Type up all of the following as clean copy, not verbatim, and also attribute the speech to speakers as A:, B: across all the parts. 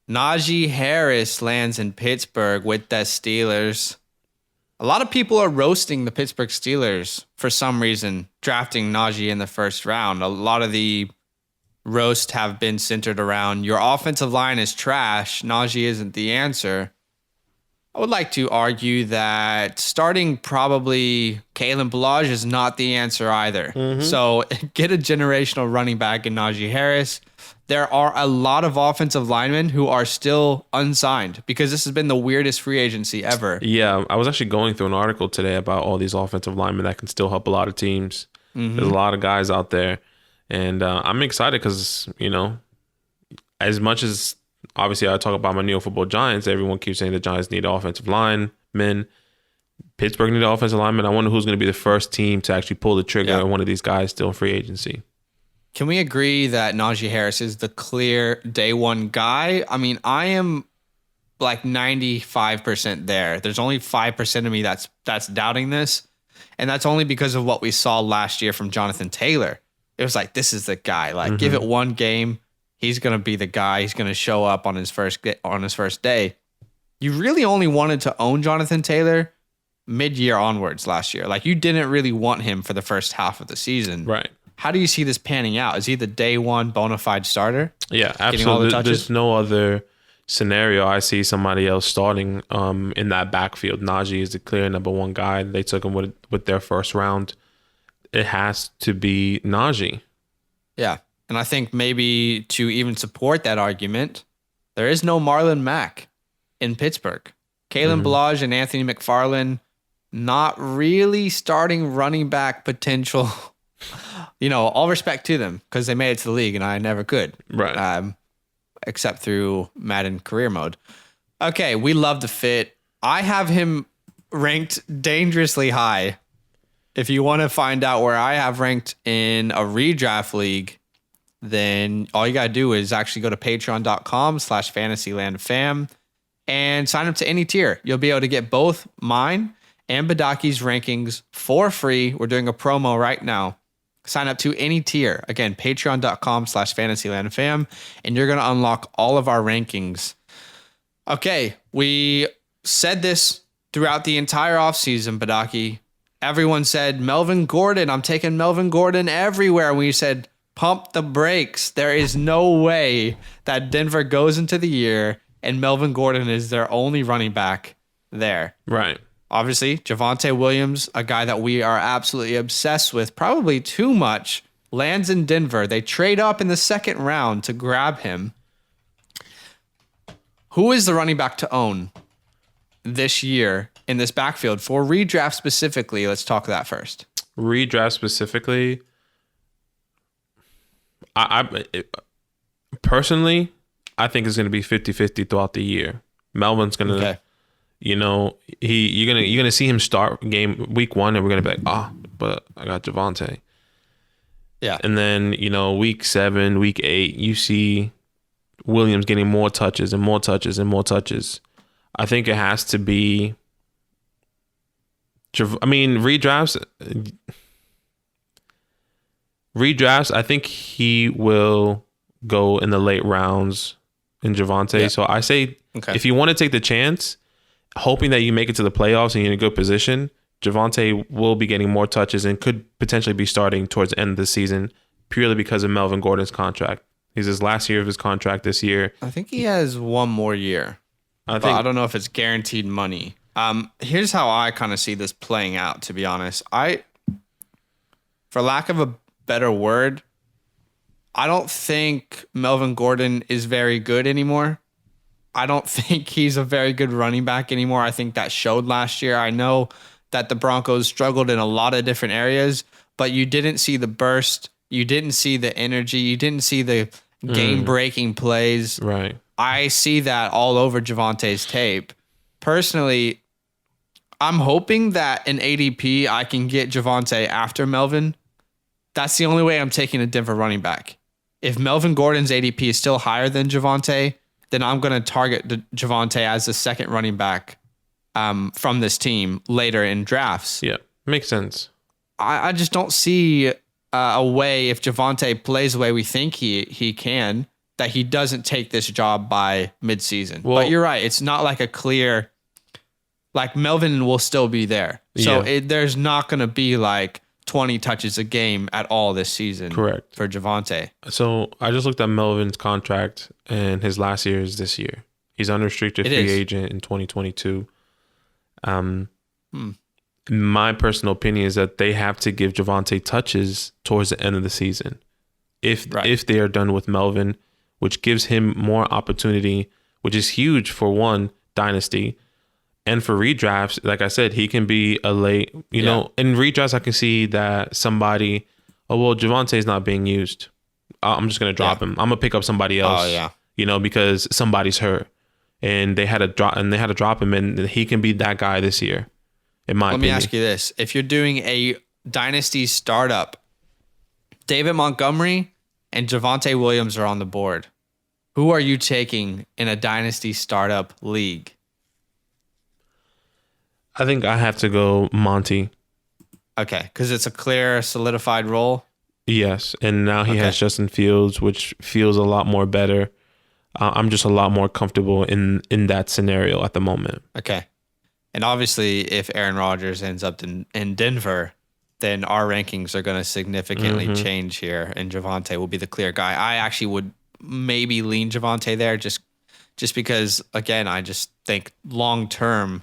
A: Najee Harris lands in Pittsburgh with the Steelers. A lot of people are roasting the Pittsburgh Steelers for some reason, drafting Najee in the first round. A lot of the roasts have been centered around your offensive line is trash. Najee isn't the answer. I would like to argue that starting probably Kalen Ballage is not the answer either. So get a generational running back in Najee Harris. There are a lot of offensive linemen who are still unsigned because this has been the weirdest free agency ever.
B: Yeah, I was actually going through an article today about all these offensive linemen that can still help a lot of teams. There's a lot of guys out there. And I'm excited because, as much as obviously I talk about my New York Football Giants, everyone keeps saying the Giants need offensive linemen. Pittsburgh need offensive linemen. I wonder who's going to be the first team to actually pull the trigger on one of these guys still in free agency.
A: Can we agree that Najee Harris is the clear day one guy? I mean, I am like 95% there. There's only 5% of me that's doubting this. And that's only because of what we saw last year from Jonathan Taylor. It was like, this is the guy. Like, give it one game. He's going to be the guy. He's going to show up on his first day. You really only wanted to own Jonathan Taylor mid-year onwards last year. Like, you didn't really want him for the first half of the season.
B: Right.
A: How do you see this panning out? Is he the day one bona fide starter?
B: Yeah, absolutely. There's no other scenario I see somebody else starting in that backfield. Najee is the clear number one guy. They took him with their first round. It has to be Najee.
A: Yeah. And I think maybe to even support that argument, there is no Marlon Mack in Pittsburgh. Kalen Ballage and Anthony McFarland, not really starting running back potential. All respect to them because they made it to the league and I never could.
B: Right.
A: Except through Madden career mode. Okay, we love the fit. I have him ranked dangerously high. If you want to find out where I have ranked in a redraft league, then all you got to do is actually go to patreon.com/fantasylandfam and sign up to any tier. You'll be able to get both mine and Badaki's rankings for free. We're doing a promo right now. Sign up to any tier. Again, patreon.com/fantasylandfam, and you're going to unlock all of our rankings. Okay, we said this throughout the entire offseason, Badaki. Everyone said, Melvin Gordon, I'm taking Melvin Gordon everywhere. We said, pump the brakes. There is no way that Denver goes into the year and Melvin Gordon is their only running back there.
B: Right.
A: Obviously, Javonte Williams, a guy that we are absolutely obsessed with, probably too much, lands in Denver. They trade up in the second round to grab him. Who is the running back to own this year in this backfield for redraft specifically? Let's talk that first.
B: Redraft specifically, I personally, I think it's going to be 50-50 throughout the year. Melvin's going to, you're gonna see him start week 1, and we're gonna be like, but I got Javonte.
A: Yeah.
B: And then week 7, week 8, you see Williams getting more touches and more touches and more touches. I think it has to be. Redrafts. I think he will go in the late rounds in Javonte. Yeah. So I say, if you want to take the chance, hoping that you make it to the playoffs and you're in a good position, Javonte will be getting more touches and could potentially be starting towards the end of the season purely because of Melvin Gordon's contract. He's his last year of his contract this year.
A: I think he has one more year. I don't know if it's guaranteed money. Here's how I kind of see this playing out, to be honest. For lack of a better word, I don't think Melvin Gordon is very good anymore. I don't think he's a very good running back anymore. I think that showed last year. I know that the Broncos struggled in a lot of different areas, but you didn't see the burst. You didn't see the energy. You didn't see the game-breaking plays.
B: Right.
A: I see that all over Javonte's tape. Personally, I'm hoping that in ADP I can get Javonte after Melvin. That's the only way I'm taking a Denver running back. If Melvin Gordon's ADP is still higher than Javonte, then I'm going to target Javonte as the second running back from this team later in drafts.
B: Yeah, makes sense.
A: I just don't see a way, if Javonte plays the way we think he can, that he doesn't take this job by midseason.
B: Well,
A: but you're right. It's not like a clear, like Melvin will still be there. So there's not going to be like 20 touches a game at all this season.
B: Correct.
A: For Javonte.
B: So I just looked at Melvin's contract, and his last year is this year. He's unrestricted free agent in 2022. My personal opinion is that they have to give Javonte touches towards the end of the season. If they are done with Melvin, which gives him more opportunity, which is huge for one, dynasty, and for redrafts. Like I said, he can be a late, you know, in redrafts, I can see that somebody, Javonte is not being used. I'm just going to drop him. I'm going to pick up somebody else, you know, because somebody's hurt and they had to drop him, and he can be that guy this year. In my opinion.
A: Let me ask you this. If you're doing a dynasty startup, David Montgomery and Javonte Williams are on the board. Who are you taking in a dynasty startup league?
B: I think I have to go Monty.
A: Okay, because it's a clear, solidified role?
B: Yes, and now he has Justin Fields, which feels a lot more better. I'm just a lot more comfortable in that scenario at the moment.
A: Okay. And obviously, if Aaron Rodgers ends up in Denver, then our rankings are going to significantly change here, and Javonte will be the clear guy. I actually would maybe lean Javonte there just because, again, I just think long term,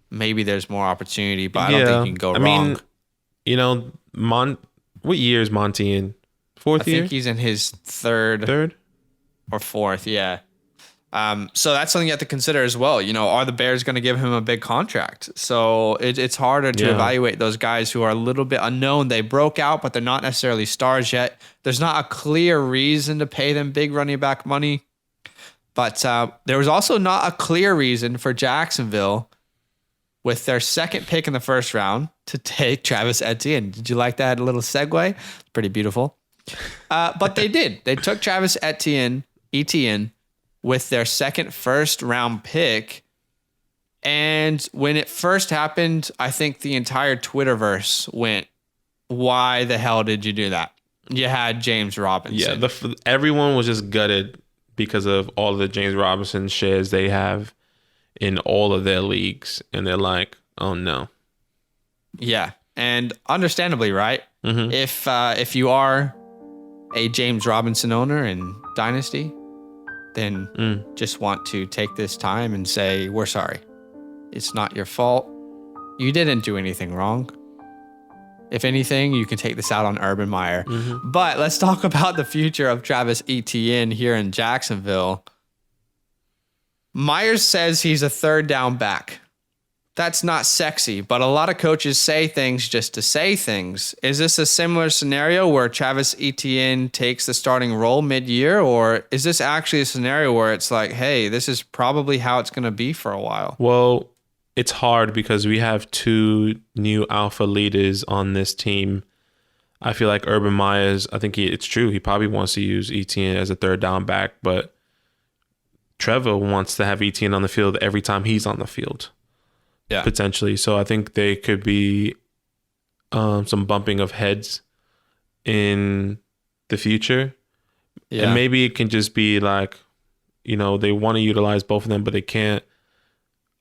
A: maybe there's more opportunity, but I don't think you can go wrong. I mean,
B: you know, what year is Monty in? Fourth year?
A: I think he's in his third or fourth, yeah. So that's something you have to consider as well. You know, are the Bears going to give him a big contract? So it's harder to evaluate those guys who are a little bit unknown. They broke out, but they're not necessarily stars yet. There's not a clear reason to pay them big running back money. But there was also not a clear reason for Jacksonville, with their second pick in the first round, to take Travis Etienne. Did you like that little segue? Pretty beautiful. But they did. They took Travis Etienne, with their second first round pick. And when it first happened, I think the entire Twitterverse went, why the hell did you do that? You had James Robinson.
B: Yeah, everyone was just gutted because of all the James Robinson shares they have in all of their leagues. And they're like, oh no.
A: Yeah. And understandably, right? If you are a James Robinson owner in Dynasty, then just want to take this time and say, we're sorry. It's not your fault. You didn't do anything wrong. If anything, you can take this out on Urban Meyer. But let's talk about the future of Travis Etienne here in Jacksonville. Myers says he's a third down back. That's not sexy, but a lot of coaches say things just to say things. Is this a similar scenario where Travis Etienne takes the starting role mid-year, or is this actually a scenario where it's like, hey, this is probably how it's going to be for a while?
B: Well, it's hard because we have two new alpha leaders on this team. I feel like Urban Myers, I think it's true. He probably wants to use Etienne as a third down back, but Trevor wants to have Etienne on the field every time he's on the field. Yeah. Potentially. So I think they could be some bumping of heads in the future. Yeah. And maybe it can just be like, you know, they want to utilize both of them, but they can't.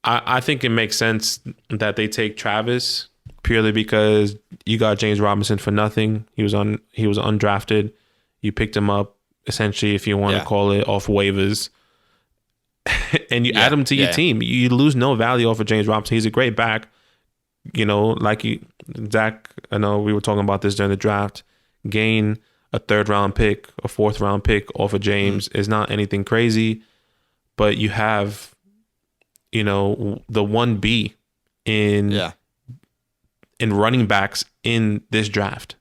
B: I think it makes sense that they take Travis purely because you got James Robinson for nothing. He was undrafted. You picked him up, essentially, if you want to call it, off waivers. And you add him to your team. You lose no value off of James Robinson. He's a great back. You know, like Zach, I know we were talking about this during the draft. Gain a third round pick, a fourth round pick off of James is not anything crazy. But you have, you know, the 1B in running backs in this draft.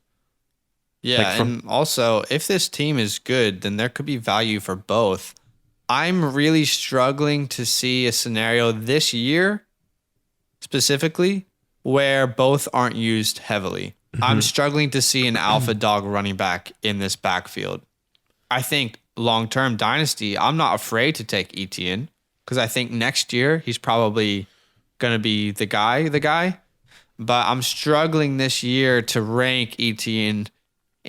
A: Yeah, and also, if this team is good, then there could be value for both. I'm really struggling to see a scenario this year, specifically, where both aren't used heavily. I'm struggling to see an alpha dog running back in this backfield. I think long-term dynasty, I'm not afraid to take Etienne because I think next year he's probably going to be the guy. But I'm struggling this year to rank Etienne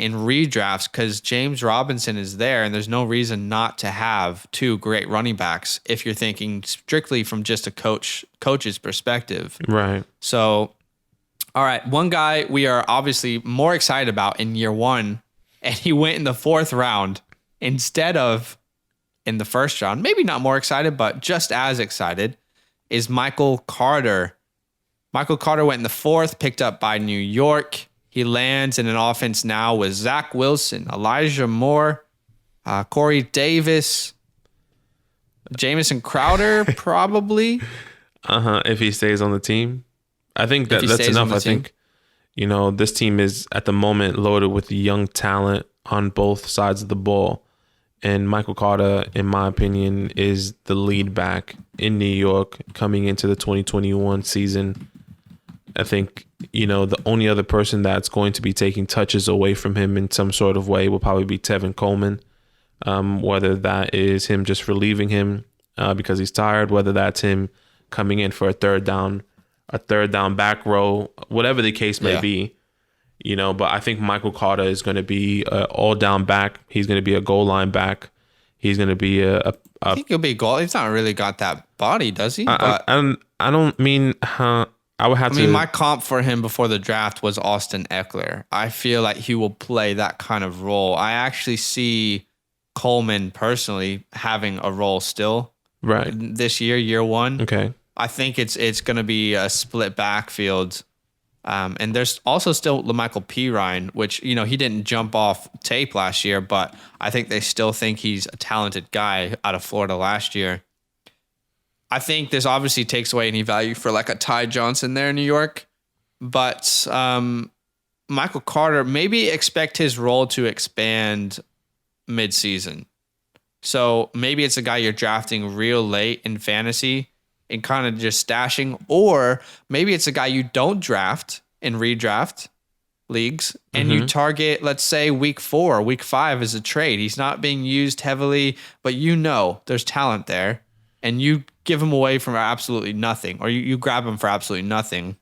A: in redrafts because James Robinson is there, and there's no reason not to have two great running backs if you're thinking strictly from just a coach's perspective.
B: Right.
A: So, all right, one guy we are obviously more excited about in year one, and he went in the 4th round instead of in the 1st round. Maybe not more excited, but just as excited, is Michael Carter. Michael Carter went in the 4th, picked up by New York. He lands in an offense now with Zach Wilson, Elijah Moore, Corey Davis, Jamison Crowder, probably.
B: If he stays on the team. I think that's enough. I think, this team is at the moment loaded with young talent on both sides of the ball. And Michael Carter, in my opinion, is the lead back in New York coming into the 2021 season. I think, the only other person that's going to be taking touches away from him in some sort of way will probably be Tevin Coleman. Whether that is him just relieving him because he's tired, whether that's him coming in for a third down back row, whatever the case may be. But I think Michael Carter is going to be an all-down back. He's going to be a goal line back. He's going to be
A: I think he'll be a goal. He's not really got that body, does he?
B: I don't mean... I would have to...
A: my comp for him before the draft was Austin Eckler. I feel like he will play that kind of role. I actually see Coleman personally having a role still this year one.
B: Okay.
A: I think it's going to be a split backfield. And there's also still LaMichael Pirine, which, he didn't jump off tape last year, but I think they still think he's a talented guy out of Florida last year. I think this obviously takes away any value for like a Ty Johnson there in New York, but Michael Carter, maybe expect his role to expand mid-season. So maybe it's a guy you're drafting real late in fantasy and kind of just stashing, or maybe it's a guy you don't draft in redraft leagues and you target, let's say week 4, week 5 as a trade. He's not being used heavily, but there's talent there, and you give him away for absolutely nothing, or you grab him for absolutely nothing.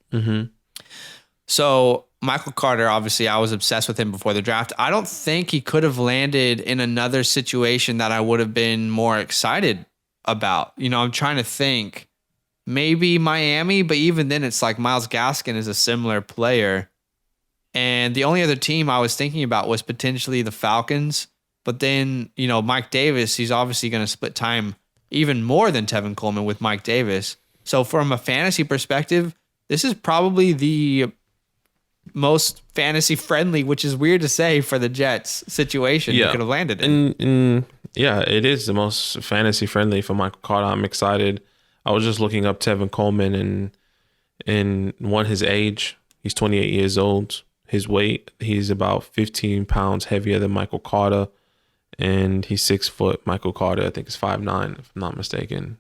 A: So Michael Carter, obviously, I was obsessed with him before the draft. I don't think he could have landed in another situation that I would have been more excited about. I'm trying to think. Maybe Miami, but even then it's like Myles Gaskin is a similar player. And the only other team I was thinking about was potentially the Falcons. But then, Mike Davis, he's obviously going to split time even more than Tevin Coleman with Mike Davis. So from a fantasy perspective, this is probably the most fantasy friendly, which is weird to say for the Jets situation you could have landed in.
B: It is the most fantasy friendly for Michael Carter. I'm excited. I was just looking up Tevin Coleman and his age. He's 28 years old. His weight, he's about 15 pounds heavier than Michael Carter. And he's 6 foot. Michael Carter, I think, is 5'9", if I'm not mistaken.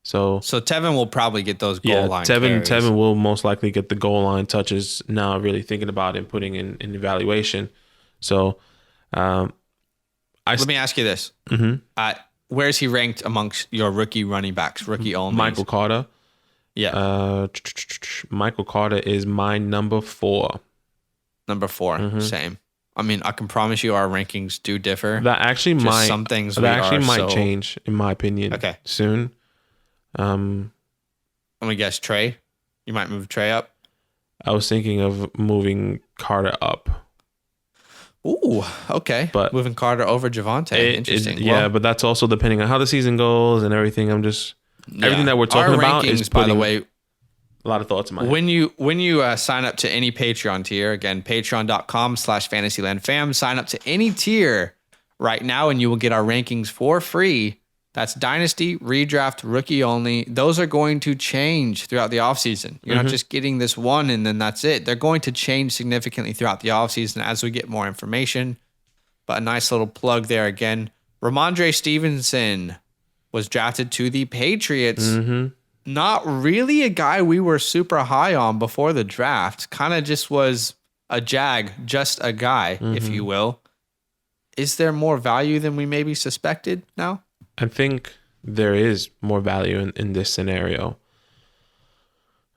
B: So
A: Tevin will probably get those goal line carries.
B: Tevin will most likely get the goal line touches now, really thinking about it and putting in evaluation. So let
A: me ask you this. Where is he ranked amongst your rookie running backs, rookie only?
B: Michael Carter?
A: Yeah.
B: Michael Carter is my number 4.
A: Number 4, same. I can promise you our rankings do differ.
B: That actually might change, in my opinion.
A: Okay.
B: Soon.
A: I'm gonna guess Trey. You might move Trey up.
B: I was thinking of moving Carter up.
A: Ooh, okay.
B: But
A: moving Carter over Javonte. Interesting.
B: But that's also depending on how the season goes and everything. Everything that we're talking about is putting, by the way, a lot of thoughts in my head.
A: When you sign up to any Patreon tier, again, patreon.com/fantasylandfam, sign up to any tier right now and you will get our rankings for free. That's Dynasty, Redraft, Rookie only. Those are going to change throughout the offseason. You're not just getting this one and then that's it. They're going to change significantly throughout the offseason as we get more information. But a nice little plug there again. Rhamondre Stevenson was drafted to the Patriots. Not really a guy we were super high on before the draft. Kind of just was a jag, just a guy, if you will. Is there more value than we maybe suspected now?
B: I think there is more value in this scenario.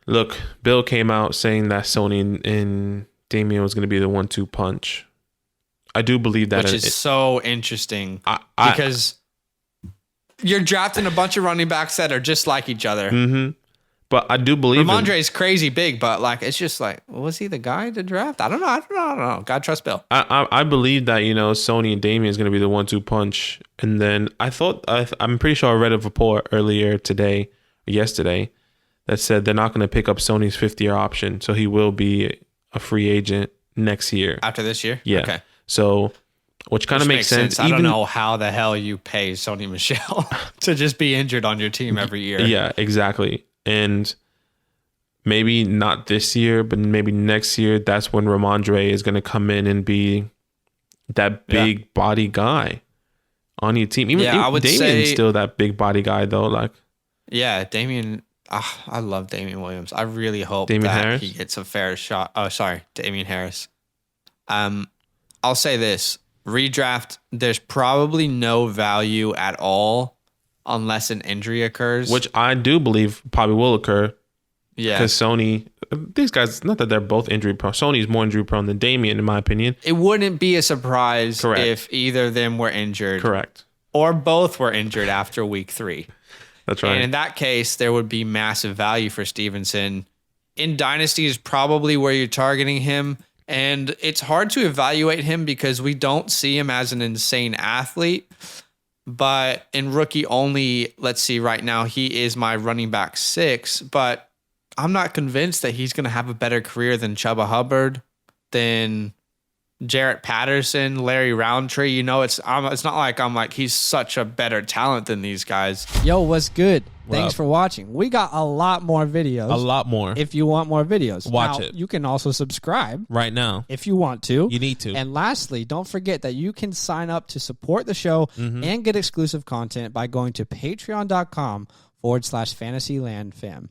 B: Look, Bill came out saying that Sony and Damian was going to be the 1-2 punch. I do believe that.
A: Which is so interesting because you're drafting a bunch of running backs that are just like each other.
B: Mm-hmm. But I do believe
A: Rhamondre is crazy big, but like it's just like, was he the guy to draft? I don't know. God trust Bill.
B: I believe that, Sony and Damian is going to be the 1-2 punch. And then I'm pretty sure I read a report earlier yesterday that said they're not going to pick up Sony's 5th-year option. So he will be a free agent next year.
A: After this year?
B: Yeah.
A: Okay.
B: So, which kind of makes sense.
A: I don't know how the hell you pay Sony Michel to just be injured on your team every year.
B: Yeah, exactly. And maybe not this year, but maybe next year, that's when Rhamondre is going to come in and be that big body guy on your team. Even
A: I would
B: Damian's
A: say
B: still that big body guy, though. Like,
A: yeah, Damian. I love Damian Williams. I really hope
B: Damian
A: that
B: Harris?
A: he gets a fair shot. Oh, sorry, Damian Harris. I'll say this. Redraft, there's probably no value at all unless an injury occurs.
B: which I do believe probably will occur.
A: Yeah.
B: Because Sony, these guys, not that they're both injury prone. Sony's more injury prone than Damian, in my opinion.
A: It wouldn't be a surprise
B: Correct.
A: if either of them were injured.
B: Correct.
A: Or both were injured after week 3.
B: That's right.
A: And in that case, there would be massive value for Stevenson. In Dynasty is probably where you're targeting him. And it's hard to evaluate him because we don't see him as an insane athlete. But in rookie only, let's see, right now, he is my running back 6. But I'm not convinced that he's going to have a better career than Chuba Hubbard, than Jarrett Patterson, Larry Roundtree. It's not like I'm like, he's such a better talent than these guys.
C: Yo, what's good? Thanks
D: up?
C: for watching. We got a lot more videos.
D: A lot more.
C: If you want more videos,
D: Watch
C: now,
D: it.
C: You can also subscribe
D: Right now.
C: if you want to.
D: You need to.
C: And lastly, don't forget that you can sign up to support the show and get exclusive content by going to patreon.com/fantasylandfam.